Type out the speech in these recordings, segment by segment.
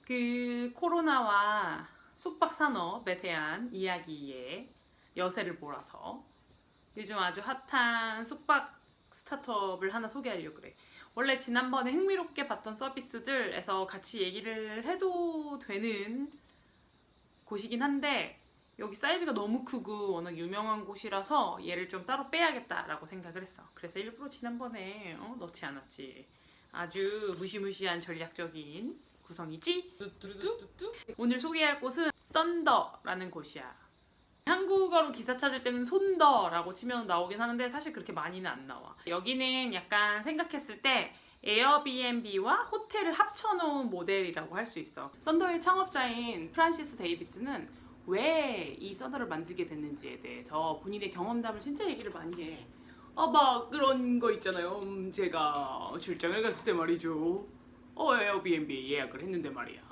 그 코로나와 숙박 산업에 대한 이야기에 여세를 몰아서 요즘 아주 핫한 숙박 스타트업을 하나 소개하려고 그래. 원래 지난번에 흥미롭게 봤던 서비스들에서 같이 얘기를 해도 되는 곳이긴 한데 여기 사이즈가 너무 크고 워낙 유명한 곳이라서 얘를 좀 따로 빼야겠다라고 생각을 했어. 그래서 일부러 지난번에 넣지 않았지. 아주 무시무시한 전략적인 구성이지? 오늘 소개할 곳은 썬더라는 곳이야. 한국어로 기사 찾을 때는 손더라고 치면 나오긴 하는데 사실 그렇게 많이는 안 나와. 여기는 약간 생각했을 때 에어비앤비와 호텔을 합쳐놓은 모델이라고 할 수 있어. 썬더의 창업자인 프란시스 데이비스는 왜 이 썬더를 만들게 됐는지에 대해서 본인의 경험담을 진짜 얘기를 많이 해. 막 그런 거 있잖아요. 제가 출장을 갔을 때 말이죠. 에어비앤비 예약을 했는데 말이야.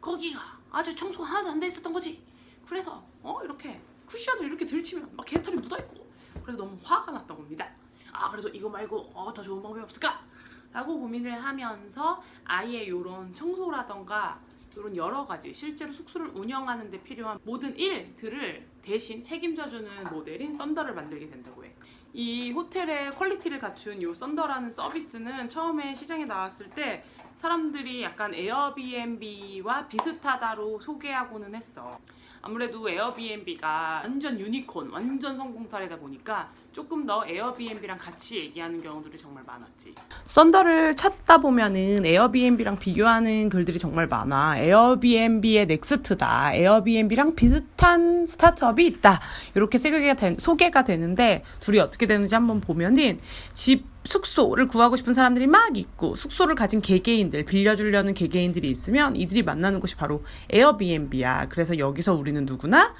거기가 아주 청소 하나도 안 돼 있었던 거지. 그래서 이렇게 쿠션을 이렇게 들치면 막 개털이 묻어있고 그래서 너무 화가 났다고 합니다. 그래서 이거 말고 더 좋은 방법이 없을까? 라고 고민을 하면서 아예 요런 청소라던가 이런 여러 가지 실제로 숙소를 운영하는 데 필요한 모든 일들을 대신 책임져주는 모델인 썬더를 만들게 된다고 해. 이 호텔의 퀄리티를 갖춘 이 썬더라는 서비스는 처음에 시장에 나왔을 때 사람들이 약간 에어비앤비와 비슷하다로 소개하고는 했어. 아무래도 에어비앤비가 완전 유니콘, 완전 성공 사례다 보니까 조금 더 에어비앤비랑 같이 얘기하는 경우들이 정말 많았지. 썬더를 찾다 보면은 에어비앤비랑 비교하는 글들이 정말 많아. 에어비앤비의 넥스트다. 에어비앤비랑 비슷한 스타트업이 있다. 이렇게 소개가 되는데 둘이 어떻게 되는지 한번 보면은 숙소를 구하고 싶은 사람들이 막 있고 숙소를 가진 개개인들, 빌려주려는 개개인들이 있으면 이들이 만나는 곳이 바로 에어비앤비야. 그래서 여기서 우리는 누구나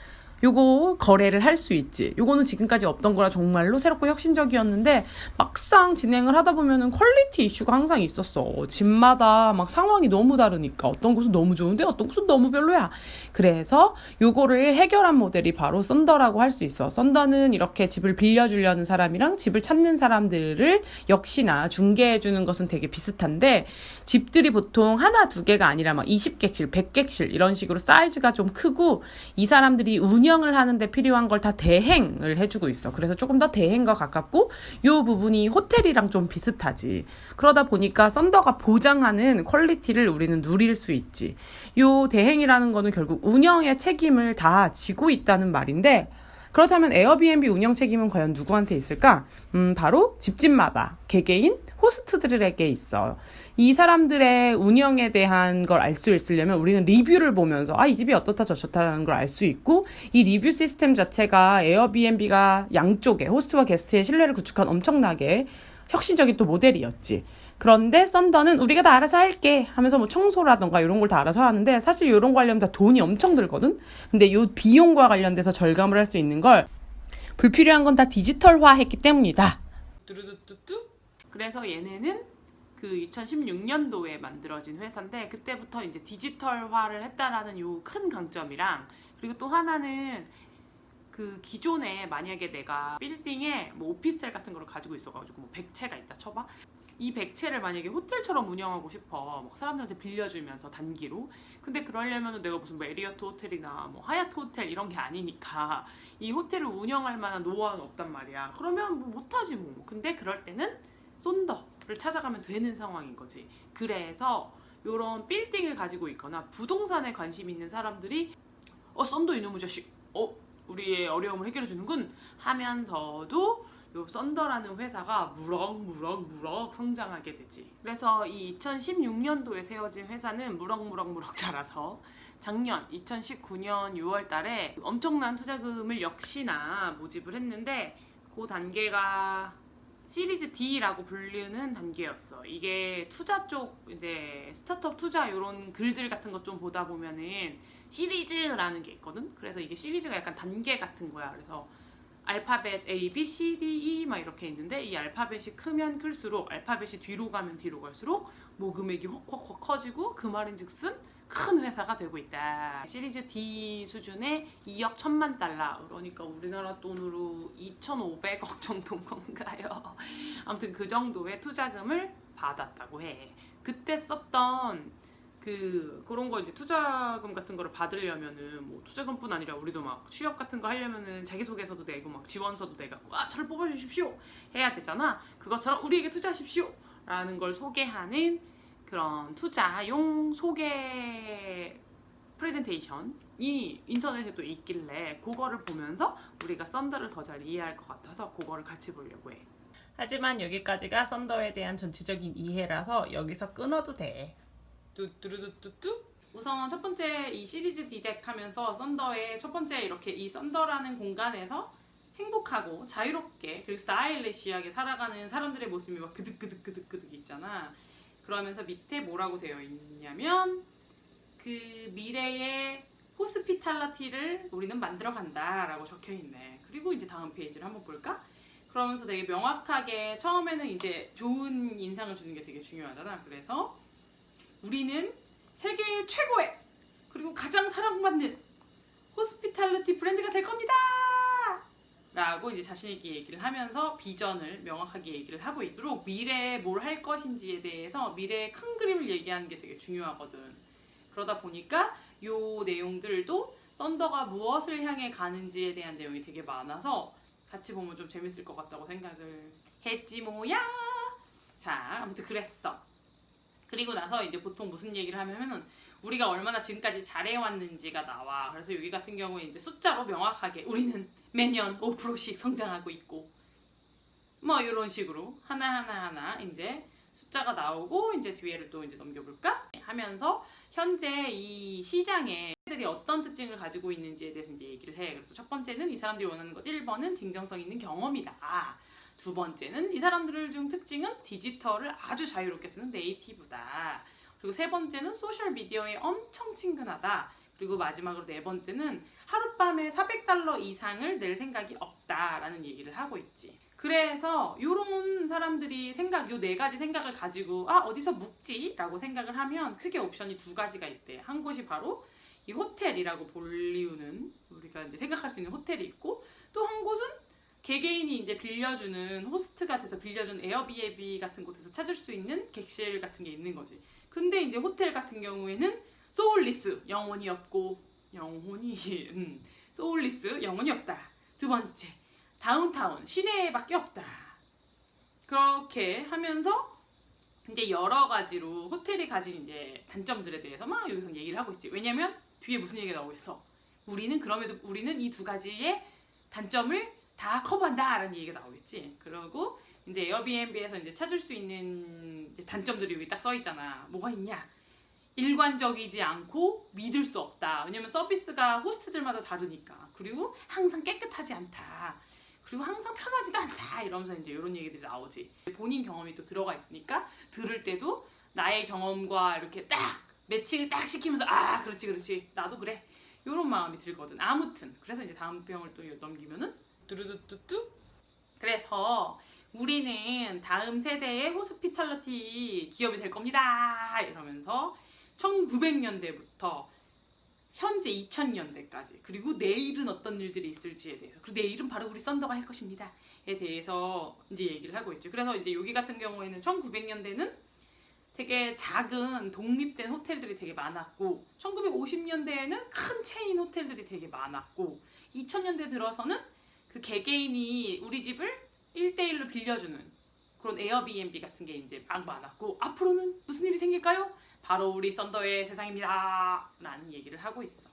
요거 거래를 할 수 있지. 요거는 지금까지 없던 거라 정말로 새롭고 혁신적이었는데 막상 진행을 하다 보면은 퀄리티 이슈가 항상 있었어. 집마다 막 상황이 너무 다르니까 어떤 곳은 너무 좋은데 어떤 곳은 너무 별로야. 그래서 요거를 해결한 모델이 바로 썬더라고 할 수 있어. 썬더는 이렇게 집을 빌려주려는 사람이랑 집을 찾는 사람들을 역시나 중개해주는 것은 되게 비슷한데 집들이 보통 하나 두 개가 아니라 막 20객실, 100객실 이런 식으로 사이즈가 좀 크고 이 사람들이 운영을 하는데 필요한 걸 다 대행을 해주고 있어. 그래서 조금 더 대행과 가깝고 이 부분이 호텔이랑 좀 비슷하지. 그러다 보니까 썬더가 보장하는 퀄리티를 우리는 누릴 수 있지. 이 대행이라는 거는 결국 운영의 책임을 다 지고 있다는 말인데 그렇다면 에어비앤비 운영 책임은 과연 누구한테 있을까? 바로 집집마다 개개인 호스트들에게 있어. 이 사람들의 운영에 대한 걸 알 수 있으려면 우리는 리뷰를 보면서 이 집이 어떻다 저렇다라는 걸 알 수 있고 이 리뷰 시스템 자체가 에어비앤비가 양쪽에 호스트와 게스트의 신뢰를 구축한 엄청나게 혁신적인 또 모델이었지. 그런데 썬더는 우리가 다 알아서 할게 하면서 뭐 청소라던가 이런 걸 다 알아서 하는데 사실 이런 거 하려면 다 돈이 엄청 들거든. 근데 이 비용과 관련돼서 절감을 할 수 있는 걸 불필요한 건 다 디지털화 했기 때문이다. 그래서 얘네는 그 2016년도에 만들어진 회사인데 그때부터 이제 디지털화를 했다라는 요 큰 강점이랑 그리고 또 하나는 그 기존에 만약에 내가 빌딩에 뭐 오피스텔 같은 거를 가지고 있어가지고 뭐 100채가 있다 쳐봐. 이 100채를 만약에 호텔처럼 운영하고 싶어. 뭐 사람들한테 빌려주면서 단기로. 근데 그러려면 내가 무슨 메리어트 호텔이나 뭐 하얏트 호텔 이런 게 아니니까 이 호텔을 운영할 만한 노하우는 없단 말이야. 그러면 뭐 못하지 뭐. 근데 그럴 때는 썬더를 찾아가면 되는 상황인 거지. 그래서 이런 빌딩을 가지고 있거나 부동산에 관심 있는 사람들이 썬더 이놈의 자식 우리의 어려움을 해결해주는군 하면서도 요 썬더라는 회사가 무럭무럭 성장하게 되지. 그래서 이 2016년도에 세워진 회사는 무럭무럭 자라서 작년 2019년 6월 달에 엄청난 투자금을 역시나 모집을 했는데 그 단계가 시리즈 D라고 불리는 단계였어. 이게 투자 쪽 이제 스타트업 투자 이런 글들 같은 것 좀 보다 보면은 시리즈라는 게 있거든. 그래서 이게 시리즈가 약간 단계 같은 거야. 그래서 알파벳 A, B, C, D, E 막 이렇게 있는데 이 알파벳이 크면 클수록 알파벳이 뒤로 가면 뒤로 갈수록 뭐 금액이 확 커지고 그 말인즉슨 큰 회사가 되고 있다. 시리즈 D 수준의 2억 1천만 달러, 그러니까 우리나라 돈으로 2,500억 정도인 건가요? 아무튼 그 정도의 투자금을 받았다고 해. 그때 썼던 그런 거 이제 투자금 같은 거를 받으려면은 뭐 투자금뿐 아니라 우리도 막 취업 같은 거 하려면은 자기소개서도 내고 막 지원서도 내갖고 저를 뽑아주십시오 해야 되잖아. 그것처럼 우리에게 투자하십시오 라는 걸 소개하는 그런 투자용 소개 프레젠테이션이 인터넷에 또 있길래 그거를 보면서 우리가 썬더를 더 잘 이해할 것 같아서 그거를 같이 보려고 해. 하지만 여기까지가 썬더에 대한 전체적인 이해라서 여기서 끊어도 돼. 뚜뚜루뚜뚜. 우선 첫 번째 이 시리즈 디덱 하면서 썬더의 첫 번째 이렇게 이 썬더라는 공간에서 행복하고 자유롭게 그리고 스타일리시하게 살아가는 사람들의 모습이 막 그득그득 있잖아. 그러면서 밑에 뭐라고 되어 있냐면 그 미래의 호스피탈리티를 우리는 만들어 간다 라고 적혀 있네. 그리고 이제 다음 페이지를 한번 볼까? 그러면서 되게 명확하게 처음에는 이제 좋은 인상을 주는 게 되게 중요하잖아. 그래서 우리는 세계 최고의 그리고 가장 사랑받는 호스피탈리티 브랜드가 될 겁니다 라고 이제 자신있게 얘기를 하면서 비전을 명확하게 얘기를 하고 있도록 미래에 뭘 할 것인지에 대해서 미래의 큰 그림을 얘기하는 게 되게 중요하거든. 그러다 보니까 요 내용들도 썬더가 무엇을 향해 가는지에 대한 내용이 되게 많아서 같이 보면 좀 재밌을 것 같다고 생각을 했지 뭐야. 자, 아무튼 그랬어. 그리고 나서 이제 보통 무슨 얘기를 하면은 우리가 얼마나 지금까지 잘해왔는지가 나와. 그래서 여기 같은 경우에 이제 숫자로 명확하게 우리는 매년 5%씩 성장하고 있고 뭐 이런 식으로 하나 이제 숫자가 나오고 이제 뒤에를 또 이제 넘겨볼까 하면서 현재 이 시장에 들이 어떤 특징을 가지고 있는지에 대해서 이제 얘기를 해. 그래서 첫 번째는 이 사람들이 원하는 것 1번은 진정성 있는 경험이다. 두 번째는 이 사람들 중 특징은 디지털을 아주 자유롭게 쓰는 네이티브다. 그리고 세 번째는 소셜 미디어에 엄청 친근하다. 그리고 마지막으로 네 번째는 하룻밤에 $400 이상을 낼 생각이 없다라는 얘기를 하고 있지. 그래서 요런 사람들이 요 네 가지 생각을 가지고 어디서 묵지? 라고 생각을 하면 크게 옵션이 두 가지가 있대. 한 곳이 바로 이 호텔이라고 불리우는 우리가 이제 생각할 수 있는 호텔이 있고 또 한 곳은 개개인이 이제 빌려주는 호스트가 돼서 빌려준 에어비앤비 같은 곳에서 찾을 수 있는 객실 같은 게 있는 거지. 근데 이제 호텔 같은 경우에는 소울리스 영혼이 없고 소울리스 영혼이 없다. 두 번째 다운타운 시내밖에 없다. 그렇게 하면서 이제 여러 가지로 호텔이 가진 이제 단점들에 대해서 막 여기서 얘기를 하고 있지. 왜냐면 뒤에 무슨 얘기가 나오고 있어. 우리는 이 두 가지의 단점을 다 커버한다라는 얘기가 나오겠지. 그리고 이제 에어비앤비에서 이제 찾을 수 있는 단점들이 여기 딱 써 있잖아. 뭐가 있냐? 일관적이지 않고 믿을 수 없다. 왜냐면 서비스가 호스트들마다 다르니까. 그리고 항상 깨끗하지 않다. 그리고 항상 편하지도 않다. 이러면서 이제 이런 얘기들이 나오지. 본인 경험이 또 들어가 있으니까 들을 때도 나의 경험과 이렇게 딱 매칭을 딱 시키면서 그렇지 나도 그래. 이런 마음이 들거든. 아무튼 그래서 이제 다음 병을 또 넘기면은 뚜루뚜뚜뚜. 그래서 우리는 다음 세대의 호스피탈리티 기업이 될 겁니다. 이러면서 1900년대부터 현재 2000년대까지 그리고 내일은 어떤 일들이 있을지에 대해서 그리고 내일은 바로 우리 썬더가 할 것입니다에 대해서 이제 얘기를 하고 있죠. 그래서 이제 여기 같은 경우에는 1900년대는 되게 작은 독립된 호텔들이 되게 많았고 1950년대에는 큰 체인 호텔들이 되게 많았고 2000년대 들어서는 그 개개인이 우리 집을 1대1로 빌려주는 그런 에어비앤비 같은 게 이제 막 많았고 앞으로는 무슨 일이 생길까요? 바로 우리 썬더의 세상입니다 라는 얘기를 하고 있어.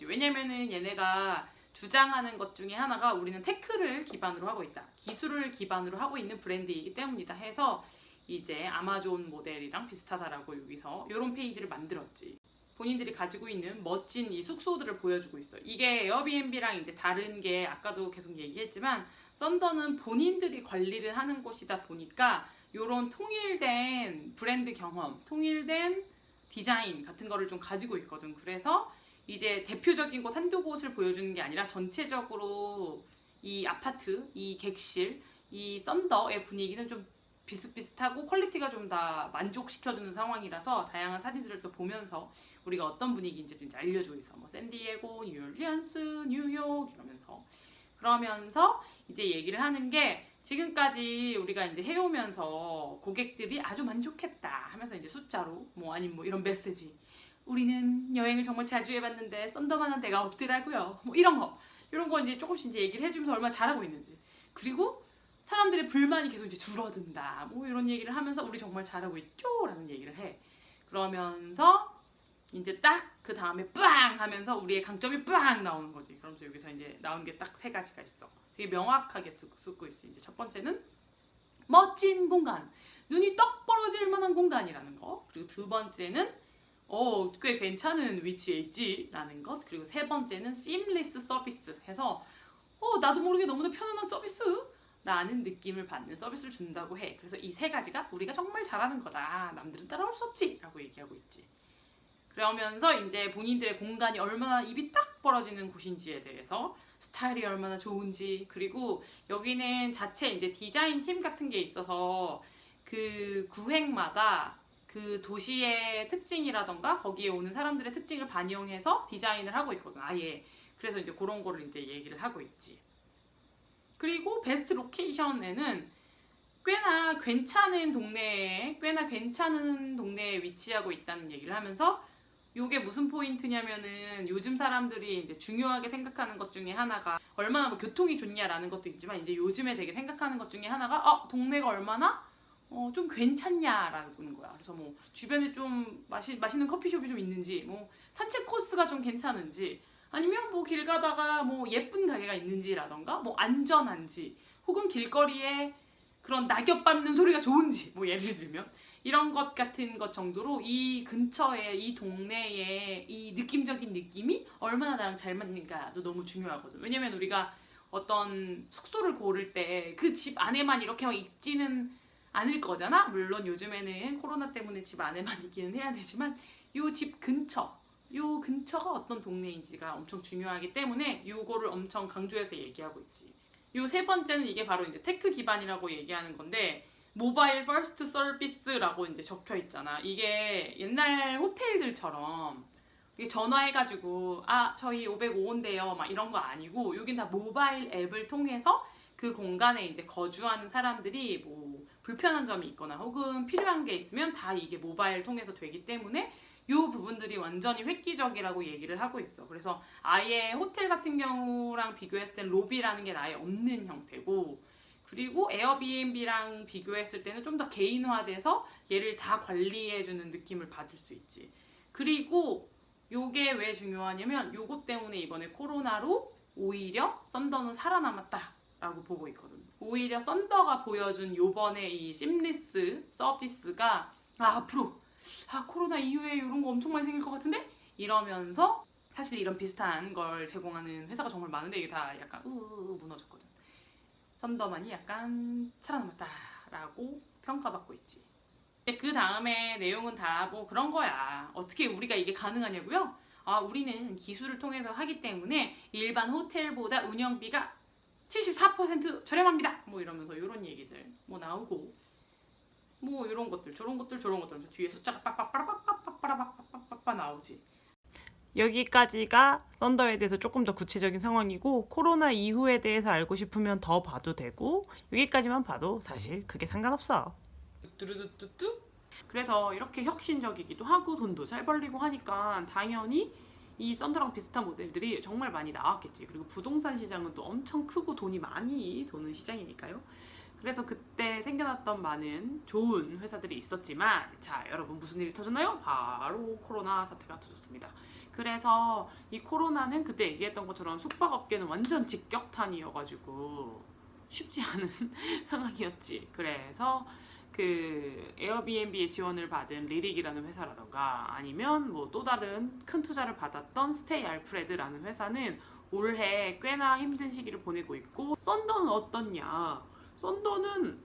왜냐면은 얘네가 주장하는 것 중에 하나가 우리는 테크를 기반으로 하고 있다. 기술을 기반으로 하고 있는 브랜드이기 때문이다 해서 이제 아마존 모델이랑 비슷하다라고 여기서 이런 페이지를 만들었지. 본인들이 가지고 있는 멋진 이 숙소들을 보여주고 있어. 이게 에어비앤비랑 이제 다른 게 아까도 계속 얘기했지만 썬더는 본인들이 관리를 하는 곳이다 보니까 이런 통일된 브랜드 경험, 통일된 디자인 같은 거를 좀 가지고 있거든. 그래서 이제 대표적인 곳 한두 곳을 보여주는 게 아니라 전체적으로 이 아파트, 이 객실, 이 썬더의 분위기는 좀 비슷비슷하고 퀄리티가 좀 다 만족시켜주는 상황이라서 다양한 사진들을 또 보면서 우리가 어떤 분위기인지를 이제 알려주고 있어. 뭐 샌디에고, 뉴올리언스, 뉴욕 이러면서 그러면서 이제 얘기를 하는 게 지금까지 우리가 이제 해오면서 고객들이 아주 만족했다 하면서 이제 숫자로 뭐 아니면 뭐 이런 메시지, 우리는 여행을 정말 자주 해봤는데 썬더만한 데가 없더라고요, 뭐 이런 거 이제 조금씩 이제 얘기를 해주면서 얼마나 잘하고 있는지, 그리고 사람들의 불만이 계속 이제 줄어든다 뭐 이런 얘기를 하면서 우리 정말 잘하고 있죠 라는 얘기를 해. 그러면서 이제 딱 그 다음에 빵 하면서 우리의 강점이 빵 나오는 거지. 그러면서 여기서 이제 나온 게 딱 3가지가 있어. 되게 명확하게 쓰고 있어. 이제 첫 번째는 멋진 공간, 눈이 떡 벌어질 만한 공간이라는 거. 그리고 두 번째는 꽤 괜찮은 위치에 있지 라는 것. 그리고 세 번째는 seamless 서비스 해서 나도 모르게 너무나 편안한 서비스 라는 느낌을 받는 서비스를 준다고 해. 그래서 이 3가지가 우리가 정말 잘하는 거다, 남들은 따라올 수 없지 라고 얘기하고 있지. 그러면서 이제 본인들의 공간이 얼마나 입이 딱 벌어지는 곳인지에 대해서, 스타일이 얼마나 좋은지, 그리고 여기는 자체 이제 디자인 팀 같은 게 있어서 그 구획마다 그 도시의 특징이라던가 거기에 오는 사람들의 특징을 반영해서 디자인을 하고 있거든, 아예. 그래서 이제 그런 거를 이제 얘기를 하고 있지. 그리고 베스트 로케이션에는 꽤나 괜찮은 동네에 위치하고 있다는 얘기를 하면서, 요게 무슨 포인트냐면은 요즘 사람들이 이제 중요하게 생각하는 것 중에 하나가 얼마나 뭐 교통이 좋냐라는 것도 있지만, 이제 요즘에 되게 생각하는 것 중에 하나가 동네가 얼마나 좀 괜찮냐라는 거야. 그래서 뭐 주변에 좀 맛있는 커피숍이 좀 있는지, 뭐 산책 코스가 좀 괜찮은지, 아니면 뭐 길 가다가 뭐 예쁜 가게가 있는지라던가, 뭐 안전한지, 혹은 길거리에 그런 낙엽 밟는 소리가 좋은지, 뭐 예를 들면 이런 것 같은 것 정도로 이 근처에, 이 동네에 이 느낌적인 느낌이 얼마나 나랑 잘 맞는가도 너무 중요하거든. 왜냐면 우리가 어떤 숙소를 고를 때 그 집 안에만 이렇게 막 있지는 않을 거잖아. 물론 요즘에는 코로나 때문에 집 안에만 있기는 해야 되지만, 요 집 근처가 어떤 동네인지가 엄청 중요하기 때문에 요거를 엄청 강조해서 얘기하고 있지. 요 3번째는 이게 바로 이제 테크 기반이라고 얘기하는 건데, 모바일 퍼스트 서비스라고 이제 적혀 있잖아. 이게 옛날 호텔들처럼 이게 전화해가지고 저희 505호인데요 막 이런 거 아니고, 여긴 다 모바일 앱을 통해서 그 공간에 이제 거주하는 사람들이 뭐 불편한 점이 있거나 혹은 필요한 게 있으면 다 이게 모바일 통해서 되기 때문에 이 부분들이 완전히 획기적이라고 얘기를 하고 있어. 그래서 아예 호텔 같은 경우랑 비교했을 땐 로비라는 게 아예 없는 형태고, 그리고 에어비앤비랑 비교했을 때는 좀 더 개인화돼서 얘를 다 관리해주는 느낌을 받을 수 있지. 그리고 요게 왜 중요하냐면, 요것 때문에 이번에 코로나로 오히려 썬더는 살아남았다 라고 보고 있거든. 오히려 썬더가 보여준 요번에 이 심리스 서비스가 앞으로 코로나 이후에 이런 거 엄청 많이 생길 것 같은데? 이러면서, 사실 이런 비슷한 걸 제공하는 회사가 정말 많은데 이게 다 약간 무너졌거든. 썬더만이 약간 살아남았다라고 평가받고 있지. 그 다음에 내용은 다 뭐 그런 거야. 어떻게 우리가 이게 가능하냐고요? 우리는 기술을 통해서 하기 때문에 일반 호텔보다 운영비가 74% 저렴합니다. 뭐 이러면서 이런 얘기들 뭐 나오고, 뭐 이런 것들 저런 것들 뒤에 숫자가 빠빠빠라빠빠빠빠빠빠빠 나오지. 여기까지가 썬더에 대해서 조금 더 구체적인 상황이고, 코로나 이후에 대해서 알고 싶으면 더 봐도 되고, 여기까지만 봐도 사실 그게 상관없어. 뚜루뚜뚜뚜. 그래서 이렇게 혁신적이기도 하고 돈도 잘 벌리고 하니까 당연히 이 썬더랑 비슷한 모델들이 정말 많이 나왔겠지. 그리고 부동산 시장은 또 엄청 크고 돈이 많이 도는 시장이니까요. 그래서 그때 생겨났던 많은 좋은 회사들이 있었지만, 자 여러분, 무슨 일이 터졌나요? 바로 코로나 사태가 터졌습니다. 그래서 이 코로나는 그때 얘기했던 것처럼 숙박업계는 완전 직격탄이어가지고 쉽지 않은 상황이었지. 그래서 그 에어비앤비의 지원을 받은 리릭이라는 회사라던가, 아니면 뭐 또 다른 큰 투자를 받았던 스테이 알프레드라는 회사는 올해 꽤나 힘든 시기를 보내고 있고, 썬더는 어떻냐? 썬더는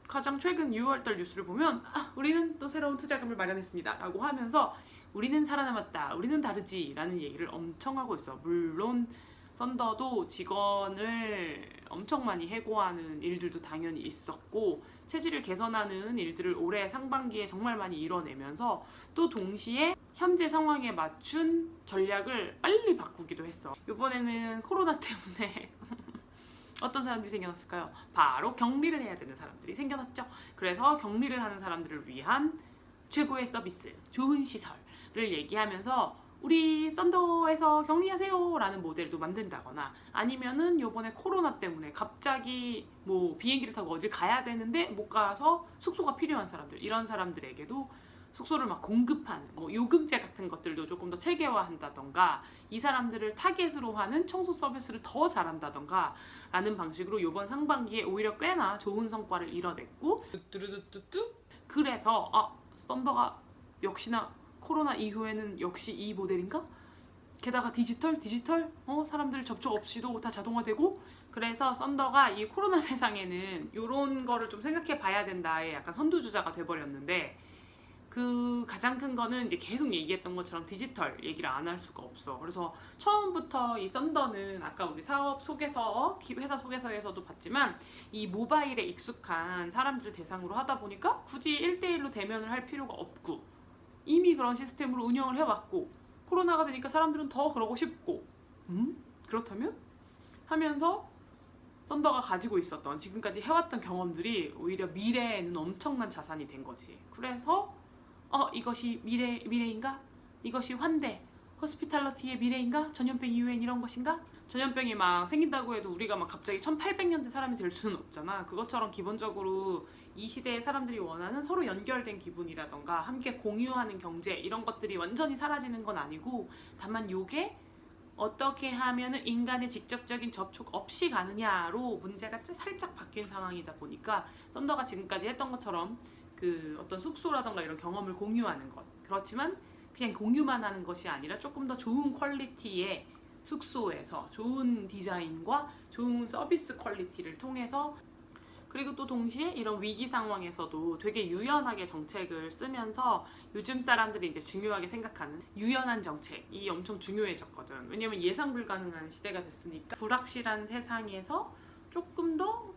가장 최근 6월달 뉴스를 보면 우리는 또 새로운 투자금을 마련했습니다 라고 하면서 우리는 살아남았다, 우리는 다르지 라는 얘기를 엄청 하고 있어. 물론 썬더도 직원을 엄청 많이 해고하는 일들도 당연히 있었고, 체질을 개선하는 일들을 올해 상반기에 정말 많이 이뤄내면서 또 동시에 현재 상황에 맞춘 전략을 빨리 바꾸기도 했어. 이번에는 코로나 때문에 어떤 사람들이 생겨났을까요? 바로 격리를 해야 되는 사람들이 생겨났죠. 그래서 격리를 하는 사람들을 위한 최고의 서비스, 좋은 시설을 얘기하면서 우리 썬더에서 격리하세요 라는 모델도 만든다거나, 아니면은 요번에 코로나 때문에 갑자기 뭐 비행기를 타고 어딜 가야 되는데 못 가서 숙소가 필요한 사람들, 이런 사람들에게도 숙소를 막 공급하는, 뭐 요금제 같은 것들도 조금 더 체계화한다던가, 이 사람들을 타겟으로 하는 청소 서비스를 더 잘한다던가 라는 방식으로 요번 상반기에 오히려 꽤나 좋은 성과를 이뤄냈고, 뚜뚜뚜뚜뚜. 그래서 썬더가 역시나 코로나 이후에는 역시 이 모델인가? 게다가 디지털? 사람들 접촉 없이도 다 자동화되고. 그래서 썬더가 이 코로나 세상에는 이런 거를 좀 생각해 봐야 된다의 약간 선두주자가 돼버렸는데, 그 가장 큰 거는 이제 계속 얘기했던 것처럼 디지털 얘기를 안 할 수가 없어. 그래서 처음부터 이 썬더는 아까 우리 사업 소개서, 회사 소개서에서도 봤지만 이 모바일에 익숙한 사람들을 대상으로 하다 보니까 굳이 1대1로 대면을 할 필요가 없고, 이미 그런 시스템으로 운영을 해왔고, 코로나가 되니까 사람들은 더 그러고 싶고, 그렇다면? 하면서 썬더가 가지고 있었던, 지금까지 해왔던 경험들이 오히려 미래에는 엄청난 자산이 된 거지. 그래서 이것이 미래인가? 이것이 환대, 호스피탈러티의 미래인가? 전염병 이후엔 이런 것인가? 전염병이 막 생긴다고 해도 우리가 막 갑자기 1800년대 사람이 될 수는 없잖아. 그것처럼 기본적으로 이 시대의 사람들이 원하는 서로 연결된 기분이라던가 함께 공유하는 경제, 이런 것들이 완전히 사라지는 건 아니고, 다만 요게 어떻게 하면은 인간의 직접적인 접촉 없이 가느냐로 문제가 살짝 바뀐 상황이다 보니까, 썬더가 지금까지 했던 것처럼 그 어떤 숙소라던가 이런 경험을 공유하는 것, 그렇지만 그냥 공유만 하는 것이 아니라 조금 더 좋은 퀄리티의 숙소에서 좋은 디자인과 좋은 서비스 퀄리티를 통해서, 그리고 또 동시에 이런 위기 상황에서도 되게 유연하게 정책을 쓰면서 요즘 사람들이 이제 중요하게 생각하는 유연한 정책이 엄청 중요해졌거든. 왜냐면 예상 불가능한 시대가 됐으니까 불확실한 세상에서 조금 더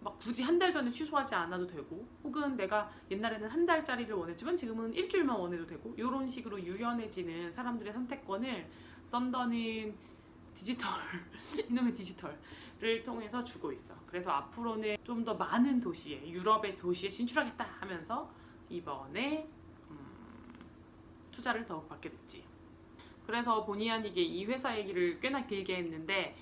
막 굳이 한 달 전에 취소하지 않아도 되고, 혹은 내가 옛날에는 한 달짜리를 원했지만 지금은 일주일만 원해도 되고, 이런 식으로 유연해지는 사람들의 선택권을 썬더는 디지털 이놈의 디지털을 통해서 주고 있어. 그래서 앞으로는 좀 더 많은 도시에, 유럽의 도시에 진출하겠다 하면서 이번에 투자를 더욱 받게 됐지. 그래서 본의 아니게 이 회사 얘기를 꽤나 길게 했는데,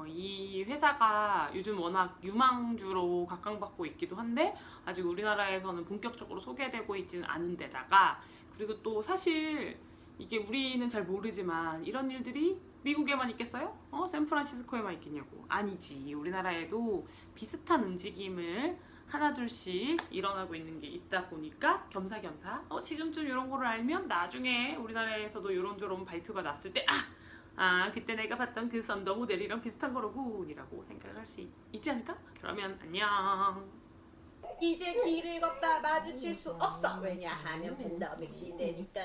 이 회사가 요즘 워낙 유망주로 각광받고 있기도 한데 아직 우리나라에서는 본격적으로 소개되고 있지는 않은 데다가, 그리고 또 사실 이게 우리는 잘 모르지만 이런 일들이 미국에만 있겠어요? 샌프란시스코에만 있겠냐고. 아니지. 우리나라에도 비슷한 움직임을 하나둘씩 일어나고 있는 게 있다 보니까 겸사겸사 지금쯤 이런 거를 알면 나중에 우리나라에서도 이런저런 발표가 났을 때 그때 내가 봤던 그 썬더 모델이랑 비슷한 거로군이라고 생각을 할 수 있지 않을까? 그러면 안녕. 이제 길을 걷다 마주칠 수 없어. 왜냐하면 팬데믹 시대니까.